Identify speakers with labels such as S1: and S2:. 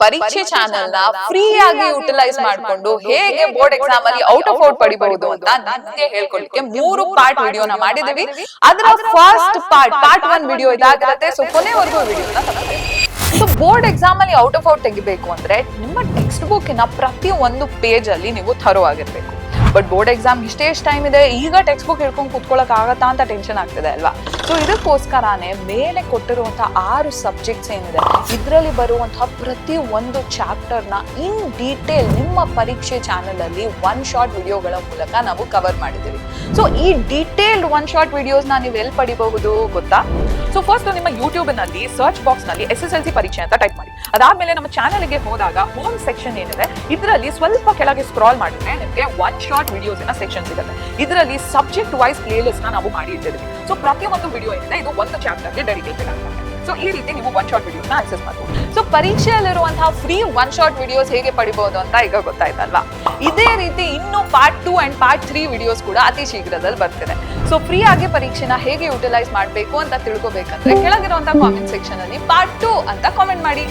S1: ಪರೀಕ್ಷೆ ಚಾನೆಲ್ ನ ಫ್ರೀ ಆಗಿ ಯುಟಿಲೈಸ್ ಮಾಡ್ಕೊಂಡು ಹೇಗೆ ಬೋರ್ಡ್ ಎಕ್ಸಾಮ್ ಅಲ್ಲಿ ಔಟ್ ಆಫ್ ಔಟ್ ಪಡಿಬಹುದು ಅಂತ ನಿಮ್ಗೆ ಹೇಳ್ಕೊಡ್ಲಿಕ್ಕೆ 3 ಪಾರ್ಟ್ ವಿಡಿಯೋನ ಮಾಡಿದೀವಿ. ಅದರ ಫಸ್ಟ್ ಪಾರ್ಟ್ 1 ವಿಡಿಯೋ ಇದಾಗಿರುತ್ತೆ. ಸೊ ಕೊನೆವರೆಗೂ ವಿಡಿಯೋನ ತಪ್ಪದೆ. ಸೊ ಬೋರ್ಡ್ ಎಕ್ಸಾಮ್ ಅಲ್ಲಿ ಔಟ್ ಆಫ್ ಔಟ್ ತೆಗಿಬೇಕು ಅಂದ್ರೆ ನಿಮ್ಮ ಟೆಕ್ಸ್ಟ್ ಬುಕ್ ನ ಪ್ರತಿ ಒಂದು ಪೇಜ್ ಅಲ್ಲಿ ನೀವು ಥರೋ ಆಗಿರ್ಬೇಕು. ಬಟ್ ಬೋರ್ಡ್ ಎಕ್ಸಾಮ್ ಇಷ್ಟೇ ಟೈಮ್ ಇದೆ, ಈಗ ಟೆಕ್ಸ್ಟ್ ಬುಕ್ ಹಿಡ್ಕೊಂಡು ಕುತ್ಕೊಳ್ಳಕ್ ಆಗತ್ತಾ ಅಂತ ಟೆನ್ಷನ್ ಆಗ್ತಿದೆ ಅಲ್ವಾ. ಸೊ ಇದಕ್ಕೋಸ್ಕರನೇ ಮೇಲೆ ಕೊಟ್ಟಿರುವಂತಹ 6 ಸಬ್ಜೆಕ್ಟ್ಸ್ ಏನಿದೆ ಇದರಲ್ಲಿ ಬರುವಂತಹ ಪ್ರತಿ ಒಂದು ಚಾಪ್ಟರ್ ನ ಇನ್ ಡೀಟೇಲ್ ನಿಮ್ಮ ಪರೀಕ್ಷೆ ಚಾನೆಲ್ ಅಲ್ಲಿ 1 ಶಾರ್ಟ್ ವಿಡಿಯೋಗಳ ಮೂಲಕ ನಾವು ಕವರ್ ಮಾಡಿದ್ದೀವಿ. ಸೊ ಈ ಡೀಟೇಲ್ಡ್ 1 ಶಾರ್ಟ್ ವಿಡಿಯೋಸ್ ನ ನೀವು ಎಲ್ಲಿ ಪಡಿಬಹುದು ಗೊತ್ತಾ? ಸೊ ಫಸ್ಟ್ ನಿಮ್ಮ ಯೂಟ್ಯೂಬ್ ನಲ್ಲಿ ಸರ್ಚ್ ಬಾಕ್ಸ್ ನಲ್ಲಿ SSLC ಪರೀಕ್ಷೆ ಅಂತ ಟೈಪ್ ಮಾಡಿ. ಅದಾದ್ಮೇಲೆ ನಮ್ಮ ಚಾನೆಲ್ ಗೆ ಹೋದಾಗ ಹೋಮ್ ಸೆಕ್ಷನ್ ಏನಿದೆ ಇದರಲ್ಲಿ ಸ್ವಲ್ಪ ಕೆಳಗೆ ಸ್ಕ್ರಾಲ್ ಮಾಡಿದ್ರೆ ನಿಮಗೆ 1 ಶಾರ್ಟ್ ವಿಡಿಯೋಸ್ ಸೆಕ್ಷನ್ ಸಿಗುತ್ತೆ. ಇದರಲ್ಲಿ ಸಬ್ಜೆಕ್ಟ್ ವೈಸ್ ಪ್ಲೇ ಲಿಸ್ಟ್ ನ ನಾವು ಮಾಡಿ ಇಟ್ಟಿದ್ದೀವಿ. ಸೊ ಪ್ರತಿಯೊಂದು ವಿಡಿಯೋ ಏನಿದೆ ಇದು ಒಂದು ಚಾಪ್ಟರ್ ಗೆ ಡೆಡಿಕೇಟೆಡ್ ಆಗುತ್ತೆ. ಸೊ ಈ ರೀತಿ ನೀವು 1 ಶಾರ್ಟ್ ವಿಡಿಯೋಸ್ ನ ಆಕ್ಸೆಸ್ ಮಾಡಬಹುದು. ಸೊ ಪರೀಕ್ಷೆಯಲ್ಲಿರುವಂತಹ ಫ್ರೀ 1 ಶಾರ್ಟ್ ವಿಡಿಯೋಸ್ ಹೇಗೆ ಪಡಿಬಹುದು ಅಂತ ಈಗ ಗೊತ್ತಾಯ್ತಲ್ವಾ. ಇದೇ ರೀತಿ ಇನ್ನು ಪಾರ್ಟ್ 2 ಅಂಡ್ ಪಾರ್ಟ್ 3 ವಿಡಿಯೋಸ್ ಕೂಡ ಅತಿ ಶೀಘ್ರದಲ್ಲಿ ಬರ್ತಿದೆ. ಸೊ ಫ್ರೀ ಆಗಿ ಪರೀಕ್ಷೆನ ಹೇಗೆ ಯುಟಿಲೈಸ್ ಮಾಡಬೇಕು ಅಂತ ತಿಳ್ಕೊಬೇಕಂದ್ರೆ ಕೆಳಗಿರುವಂತಹ ಕಾಮೆಂಟ್ ಸೆಕ್ಷನ್ ಅಲ್ಲಿ ಪಾರ್ಟ್ 2 ಅಂತ ಕಾಮೆಂಟ್ ಮಾಡಿ.